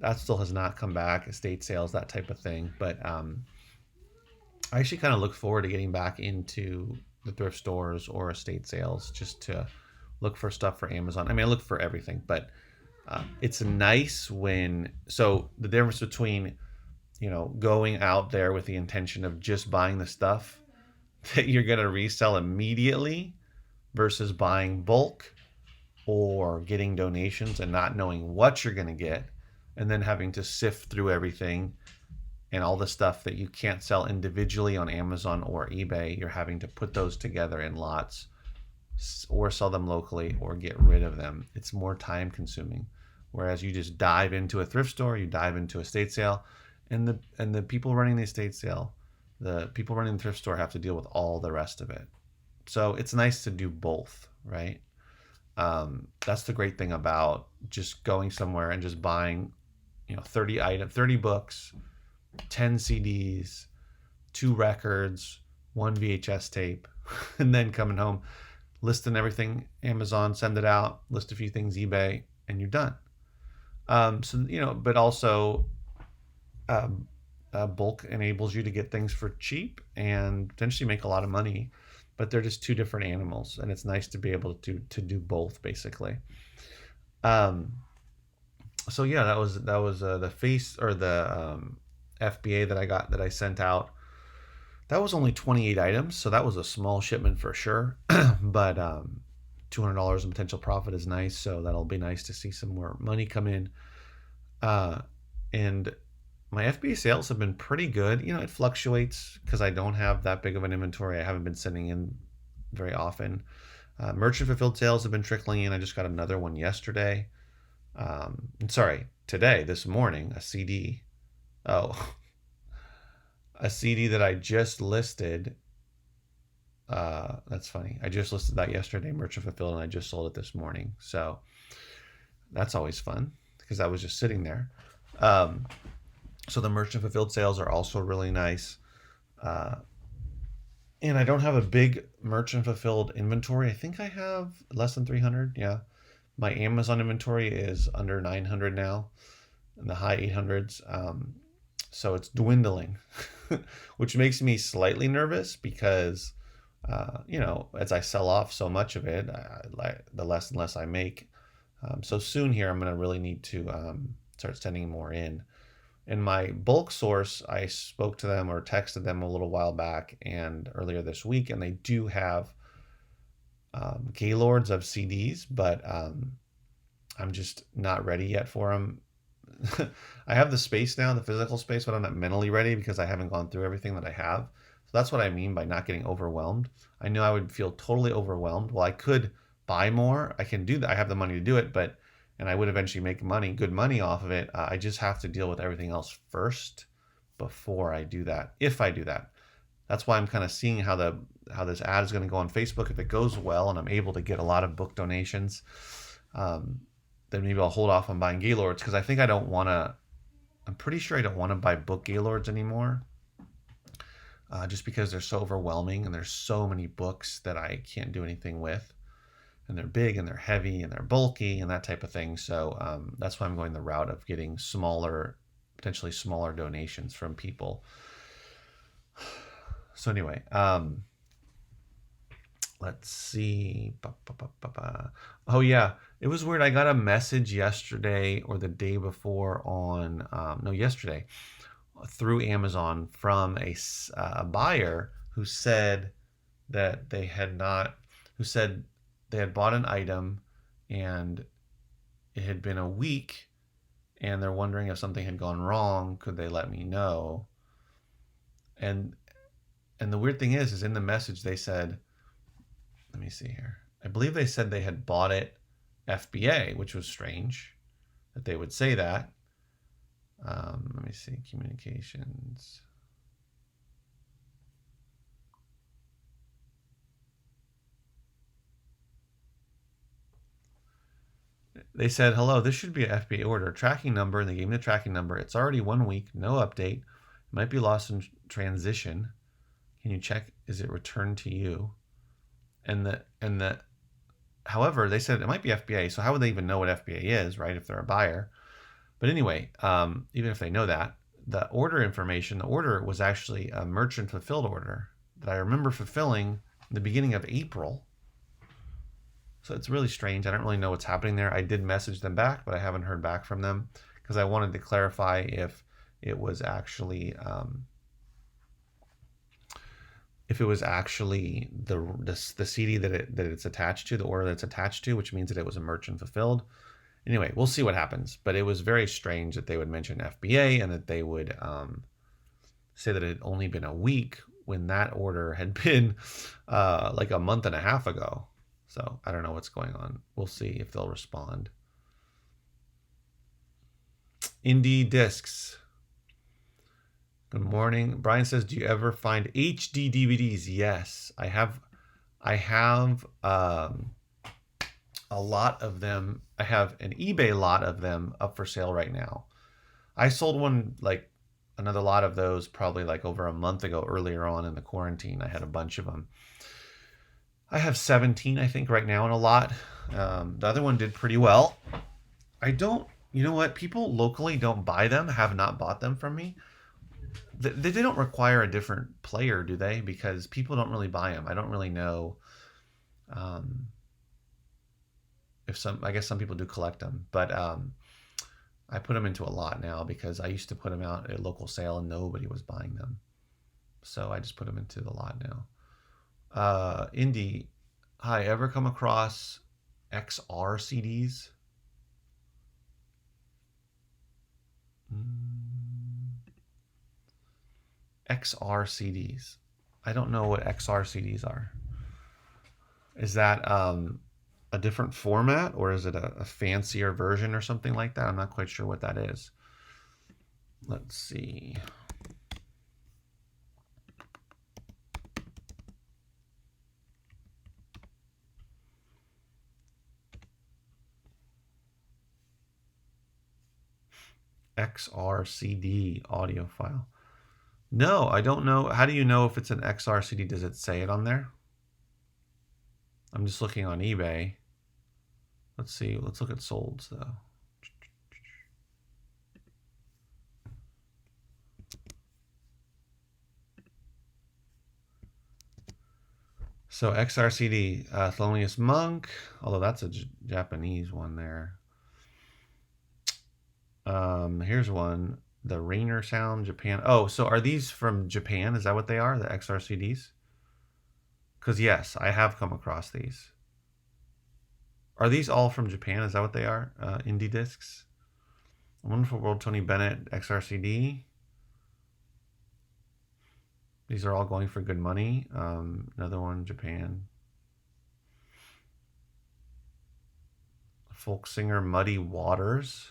that still has not come back. Estate sales, that type of thing. But I actually kind of look forward to getting back into the thrift stores or estate sales, just to look for stuff for Amazon. I mean, I look for everything, but it's nice so the difference between, you know, going out there with the intention of just buying the stuff that you're going to resell immediately versus buying bulk or getting donations and not knowing what you're going to get, and then having to sift through everything, and all the stuff that you can't sell individually on Amazon or eBay, you're having to put those together in lots or sell them locally or get rid of them. It's more time consuming. Whereas you just dive into a thrift store, you dive into a estate sale, and the people running the estate sale, the people running the thrift store have to deal with all the rest of it. So it's nice to do both, right? That's the great thing about just going somewhere and just buying, you know, 30 books, 10 CDs, 2 records, 1 VHS tape, and then coming home, listing everything Amazon, send it out, list a few things eBay, and you're done. So, you know, but also bulk enables you to get things for cheap and potentially make a lot of money, but they're just two different animals, and it's nice to be able to do both, basically. So yeah, that was the face, or the FBA that I sent out. That was only 28 items, so that was a small shipment for sure. But $200 in potential profit is nice, so that'll be nice to see some more money come in. And my FBA sales have been pretty good. You know, it fluctuates because I don't have that big of an inventory. I haven't been sending in very often. Merchant fulfilled sales have been trickling in. I just got another one yesterday. This morning, a CD. Oh, a CD that I just listed. That's funny. I just listed that yesterday, merchant fulfilled, and I just sold it this morning. So that's always fun because I was just sitting there. So the merchant fulfilled sales are also really nice. And I don't have a big merchant fulfilled inventory. I think I have less than 300. Yeah. My Amazon inventory is under 900 now, in the high 800s. So it's dwindling, which makes me slightly nervous because, you know, as I sell off so much of it, the less and less I make. So soon here, I'm going to really need to start sending more in. And my bulk source, I spoke to them or texted them a little while back and earlier this week, and they do have gaylords of CDs, but I'm just not ready yet for them. I have the space now, the physical space, but I'm not mentally ready because I haven't gone through everything that I have. So that's what I mean by not getting overwhelmed. I know I would feel totally overwhelmed. Well, I could buy more. I can do that. I have the money to do it, but and I would eventually make money, good money off of it. I just have to deal with everything else first before I do that. If I do that, that's why I'm kind of seeing how this ad is going to go on Facebook. If it goes well and I'm able to get a lot of book donations, then maybe I'll hold off on buying Gaylords because I think I don't want to. I'm pretty sure I don't want to buy book Gaylords anymore, just because they're so overwhelming and there's so many books that I can't do anything with, and they're big and they're heavy and they're bulky and that type of thing. So that's why I'm going the route of getting smaller, potentially smaller donations from people. So anyway, let's see. Oh yeah, it was weird. I got a message yesterday or the day before on no, yesterday through Amazon from a buyer who said that they had not, who said they had bought an item and it had been a week and they're wondering if something had gone wrong. Could they let me know? And the weird thing is in the message they said, let me see here. I believe they said they had bought it FBA, which was strange that they would say that. Let me see, communications. They said, hello, this should be an FBA order. Tracking number, and they gave me the tracking number. It's already 1 week, no update. It might be lost in transition. Can you check, is it returned to you? However, they said it might be FBA, so how would they even know what FBA is, right, if they're a buyer? But anyway, even if they know that, the order information, the order was actually a merchant fulfilled order that I remember fulfilling in the beginning of April. So it's really strange. I don't really know what's happening there. I did message them back, but I haven't heard back from them because I wanted to clarify if it was actually the CD that it's attached to, the order that's attached to, which means that it was a merchant fulfilled. Anyway, we'll see what happens. But it was very strange that they would mention FBA and that they would say that it had only been a week when that order had been like a month and a half ago. So I don't know what's going on. We'll see if they'll respond. Indie Discs. Good morning. Brian says, do you ever find HD DVDs? Yes, I have a lot of them. I have an eBay lot of them up for sale right now. I sold one, like another lot of those probably like over a month ago, earlier on in the quarantine. I had a bunch of them. I have 17, I think, right now in a lot. The other one did pretty well. I don't, you know what? People locally don't buy them, have not bought them from me. They don't require a different player, do they? Because people don't really buy them. I don't really know if I guess some people do collect them. But I put them into a lot now because I used to put them out at a local sale and nobody was buying them. So I just put them into the lot now. Indy, hi, ever come across XR CDs? XR CDs. I don't know what XR CDs are. Is that a different format, or is it a fancier version or something like that? I'm not quite sure what that is. Let's see. XR CD audio file. No, I don't know. How do you know if it's an XR CD? Does it say it on there? I'm just looking on eBay. Let's see. Let's look at solds though. So XRCD, Thelonious Monk, although that's a Japanese one there. Here's one, the Rainer Sound, Japan. Oh, so are these from Japan? Is that what they are, the XRCDs? Because yes, I have come across these. Are these all from Japan? Is that what they are? Indie discs? Wonderful World, Tony Bennett, XRCD. These are all going for good money. Another one, Japan. Folk singer Muddy Waters.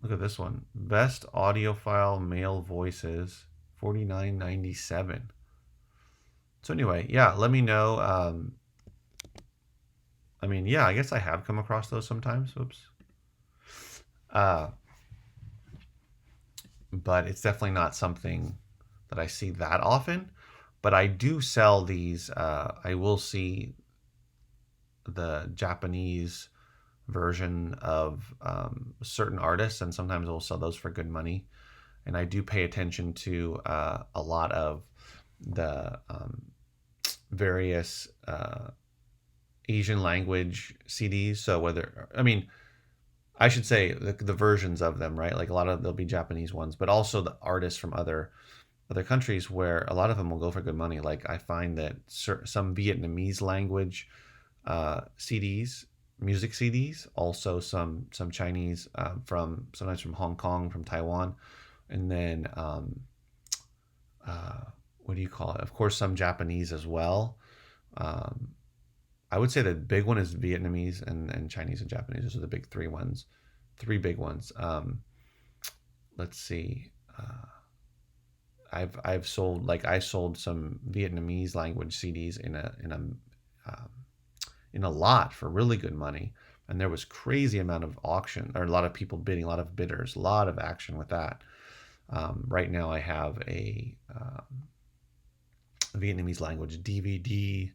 Look at this one. Best audiophile male voices, $49.97. So anyway, yeah, let me know. I mean, yeah, I guess I have come across those sometimes. Oops. But it's definitely not something that I see that often. But I do sell these. I will see the Japanese version of certain artists, and sometimes we'll sell those for good money. And I do pay attention to a lot of the various Asian language CDs. So whether, I mean, I should say the versions of them, right? Like a lot of there'll be Japanese ones, but also the artists from other countries where a lot of them will go for good money. Like I find that some Vietnamese language CDs, music CDs, also some Chinese from sometimes from Hong Kong, from Taiwan, and then what do you call it? Of course, some Japanese as well. Um, I would say the big one is Vietnamese and Chinese and Japanese. Those are the big three big ones. Let's see. I've sold, like I sold some Vietnamese language CDs in a lot for really good money, and there was crazy amount of auction, or a lot of people bidding, a lot of bidders, a lot of action with that. Right now, I have a Vietnamese language DVD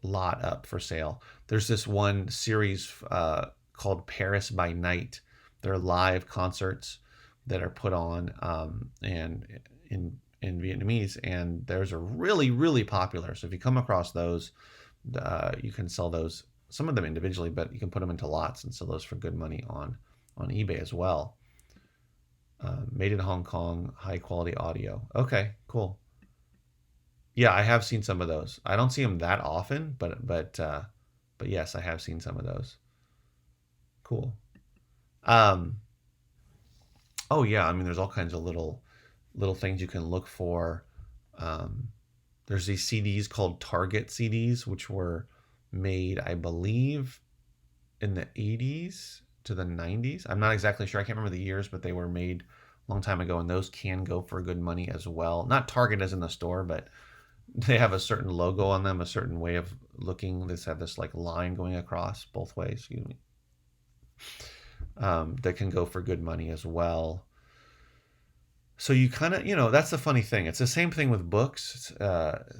lot up for sale. There's this one series called Paris by Night. They're live concerts that are put on and in Vietnamese, and those are really popular. So if you come across those, you can sell those, some of them individually, but you can put them into lots and sell those for good money on eBay as well. Made in Hong Kong, high quality audio. Okay, cool. Yeah, I have seen some of those. I don't see them that often, but yes, I have seen some of those. Cool. Um, oh yeah, I mean, there's all kinds of little things you can look for. Um, there's these CDs called Target CDs, which were made, I believe, in the 80s to the 90s. I'm not exactly sure. I can't remember the years, but they were made a long time ago, and those can go for good money as well. Not Target as in the store, but they have a certain logo on them, a certain way of looking. They have this like line going across both ways. Excuse me. That can go for good money as well. So you kind of, that's the funny thing. It's the same thing with books,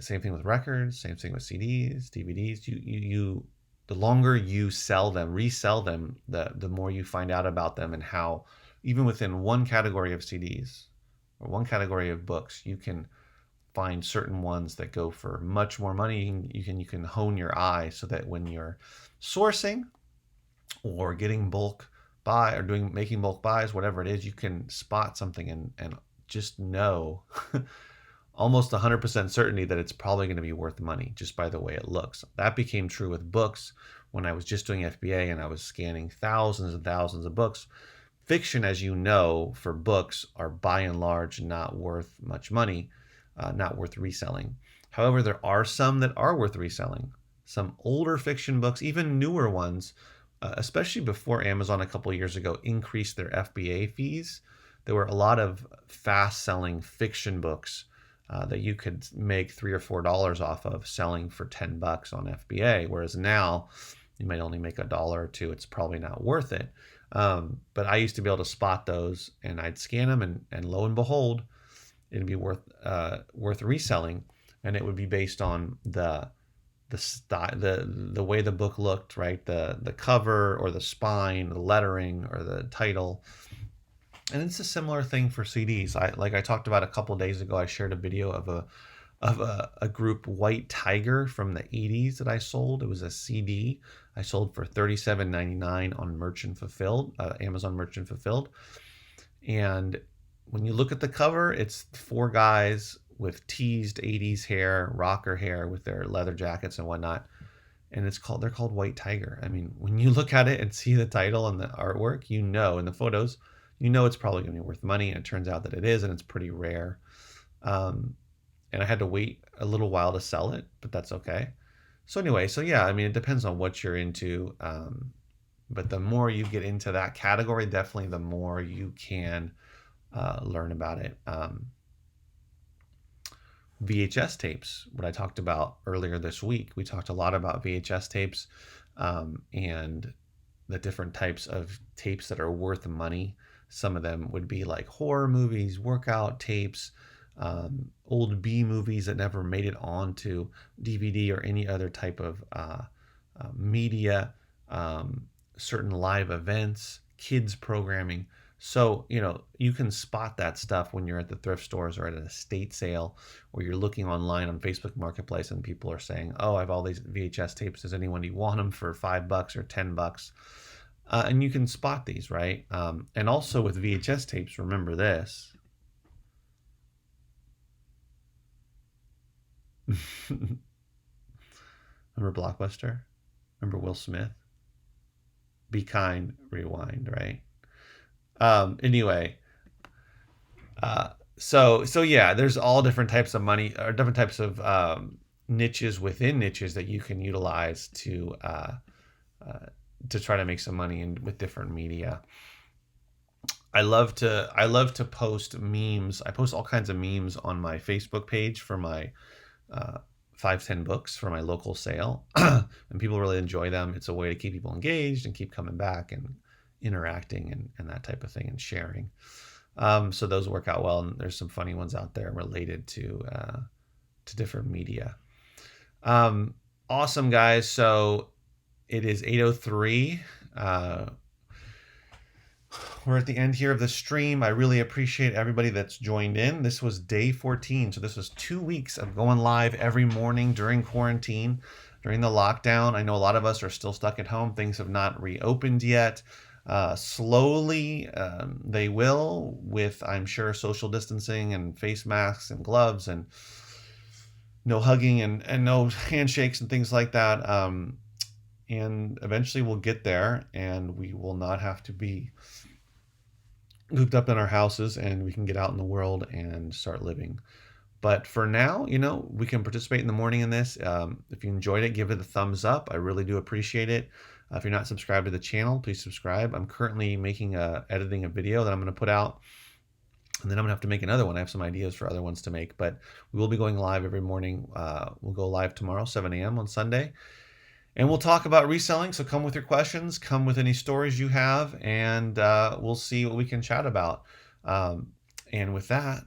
same thing with records, same thing with CDs, DVDs. The longer you sell them, resell them, the more you find out about them, and how even within one category of CDs or one category of books, you can find certain ones that go for much more money. You can hone your eye so that when you're sourcing or getting bulk buy or making bulk buys, whatever it is, you can spot something and just know almost 100% certainty that it's probably going to be worth money just by the way it looks. That became true with books when I was just doing FBA and I was scanning thousands and thousands of books. Fiction, as you know, for books are by and large not worth much money, not worth reselling. However, there are some that are worth reselling. Some older fiction books, even newer ones, especially before Amazon a couple of years ago increased their FBA fees. There were a lot of fast-selling fiction books that you could make $3 or $4 off of selling for $10 on FBA, whereas now you might only make $1 or $2. It's probably not worth it. But I used to be able to spot those, and I'd scan them, and lo and behold, it'd be worth reselling, and it would be based on the style, the way the book looked, right? The cover or the spine, the lettering or the title. And it's a similar thing for CDs. I talked about a couple of days ago. I shared a video of a group White Tiger from the 80s that I sold. It was a CD I sold for $37.99 on Merchant Fulfilled, Amazon Merchant Fulfilled. And when you look at the cover, it's four guys with teased 80s hair, rocker hair with their leather jackets and whatnot. and they're called White Tiger. I mean, when you look at it and see the title and the artwork, you know, and the photos, you know it's probably going to be worth money, and it turns out that it is, and it's pretty rare. Um, and I had to wait a little while to sell it, but that's okay. So anyway, so yeah, I mean, it depends on what you're into. But the more you get into that category, definitely the more you can learn about it. VHS tapes, what I talked about earlier this week. We talked a lot about VHS tapes and the different types of tapes that are worth money. Some of them would be like horror movies, workout tapes, old B movies that never made it onto DVD or any other type of media, certain live events, kids programming. So, you know, you can spot that stuff when you're at the thrift stores or at an estate sale, or you're looking online on Facebook Marketplace and people are saying, oh, I have all these VHS tapes. Does anyone want them for $5 or $10? And you can spot these, right? And also with VHS tapes, remember this. Remember Blockbuster? Remember Will Smith? Be kind, rewind, right? Anyway, so yeah, there's all different types of money or different types of niches within niches that you can utilize to try to make some money with different media. I love to post memes. I post all kinds of memes on my Facebook page for my 510 books for my local sale, and people really enjoy them. It's a way to keep people engaged and keep coming back and interacting and that type of thing and sharing. So those work out well, and there's some funny ones out there related to different media. Awesome, guys. So it is 8:03. We're at the end here of the stream. I really appreciate everybody that's joined in. This was day 14. So this was 2 weeks of going live every morning during quarantine, during the lockdown. I know a lot of us are still stuck at home. Things have not reopened yet. Slowly, they will, with, I'm sure, social distancing and face masks and gloves and no hugging and no handshakes and things like that. And eventually we'll get there, and we will not have to be cooped up in our houses, and we can get out in the world and start living. But for now, you know, we can participate in the morning in this. If you enjoyed it, give it a thumbs up. I really do appreciate it. If you're not subscribed to the channel, please subscribe. I'm currently editing a video that I'm going to put out, and then I'm going to have to make another one. I have some ideas for other ones to make, but we will be going live every morning. We'll go live tomorrow, 7 a.m. on Sunday. And we'll talk about reselling, so come with your questions, come with any stories you have, and we'll see what we can chat about. And with that,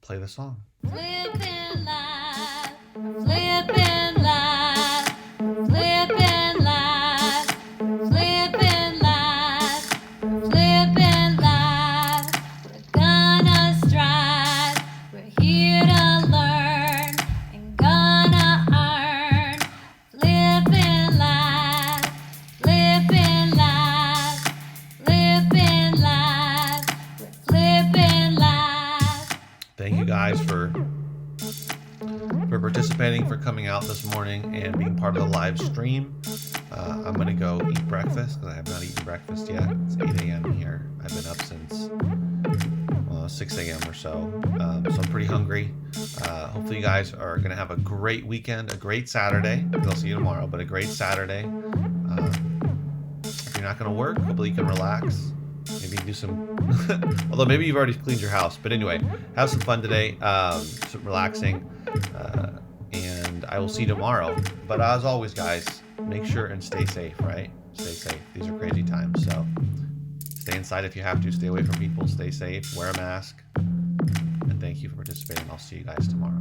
play the song. Flippin' live, flippin' live, flippin' live, flippin' live, flippin' live. We're gonna strive, we're here to learn and gonna earn. Flippin' live, flippin' live, flippin' live, we're flippin' live. Thank you guys for participating, for coming out this morning and being part of the live stream. I'm going to go eat breakfast because I have not eaten breakfast yet. It's 8 a.m. here. I've been up since 6 a.m. or so. So I'm pretty hungry. Hopefully you guys are going to have a great weekend, a great Saturday. I'll see you tomorrow, but a great Saturday. If you're not going to work, hopefully you can relax. Maybe do some, although maybe you've already cleaned your house. But anyway, have some fun today, some relaxing, and I will see you tomorrow. But as always, guys, make sure and stay safe, right? Stay safe. These are crazy times, so stay inside if you have to. Stay away from people. Stay safe. Wear a mask. And thank you for participating. I'll see you guys tomorrow.